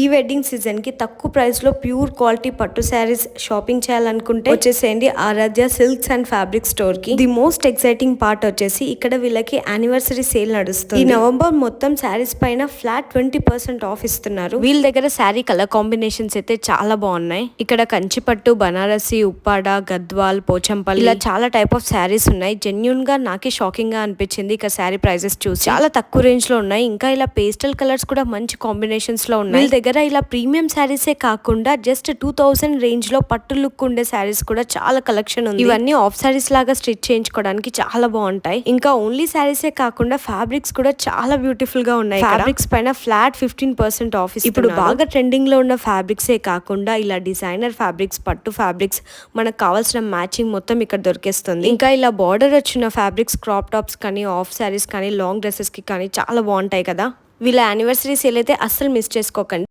ఈ wedding season కి తక్కువ ప్రైస్ లో ప్యూర్ క్వాలిటీ పట్టు శారీస్ షాపింగ్ చేయాలనుకుంటే వచ్చేసేయండి ఆరాధ్య సిల్క్స్ అండ్ ఫ్యాబ్రిక్ స్టోర్ కి. ది మోస్ట్ ఎక్సైటింగ్ పార్ట్ వచ్చేసి ఇక్కడ వీళ్ళకి యానివర్సరీ సేల్ నడుస్తుంది. ఈ నవంబర్ మొత్తం శారీస్ పైన ఫ్లాట్ 20% ఆఫ్ ఇస్తున్నారు. వీళ్ళ దగ్గర శారీ కలర్ కాంబినేషన్స్ అయితే చాలా బాగున్నాయి. ఇక్కడ కంచి పట్టు, బనారసి, ఉప్పాడ, గద్వాల్, పోచంపల్లి ఇలా చాలా టైప్ ఆఫ్ శారీస్ ఉన్నాయి. జెన్యున్ గా నాకే షాకింగ్ గా అనిపించింది ఇక్కడ శారీ ప్రైజెస్ చూసి. చాలా తక్కువ రేంజ్ లో ఉన్నాయి. ఇంకా ఇలా పేస్టల్ కలర్స్ కూడా మంచి కాంబినేషన్స్ లో ఉన్నాయి. దగ్గర ఇలా ప్రీమియం శారీసే కాకుండా జస్ట్ 2000 రేంజ్ లో పట్టు లుక్ ఉండే శారీస్ కూడా చాలా కలెక్షన్ ఉంది. ఇవన్నీ ఆఫ్ శారీస్ లాగా స్టిచ్ చేయించుకోవడానికి చాలా బాగుంటాయి. ఇంకా ఓన్లీ శారీసే కాకుండా ఫ్యాబ్రిక్స్ కూడా చాలా బ్యూటిఫుల్ గా ఉన్నాయి. ఫ్యాబ్రిక్స్ పైన ఫ్లాట్ 15% ఆఫ్. ఇప్పుడు బాగా ట్రెండింగ్ లో ఉన్న ఫ్యాబ్రిక్సే కాకుండా ఇలా డిజైనర్ ఫ్యాబ్రిక్స్, పట్టు ఫ్యాబ్రిక్స్ మనకు కావాల్సిన మ్యాచింగ్ మొత్తం ఇక్కడ దొరికేస్తుంది. ఇంకా ఇలా బార్డర్ వచ్చిన ఫ్యాబ్రిక్స్ క్రాప్ టాప్స్ కానీ, ఆఫ్ శారీస్ కానీ, లాంగ్ డ్రెస్సెస్ కి కానీ చాలా బాగుంటాయి కదా. వీళ్ళ యానివర్సరీ సేల్ అయితే అస్సలు మిస్ చేసుకోకండి.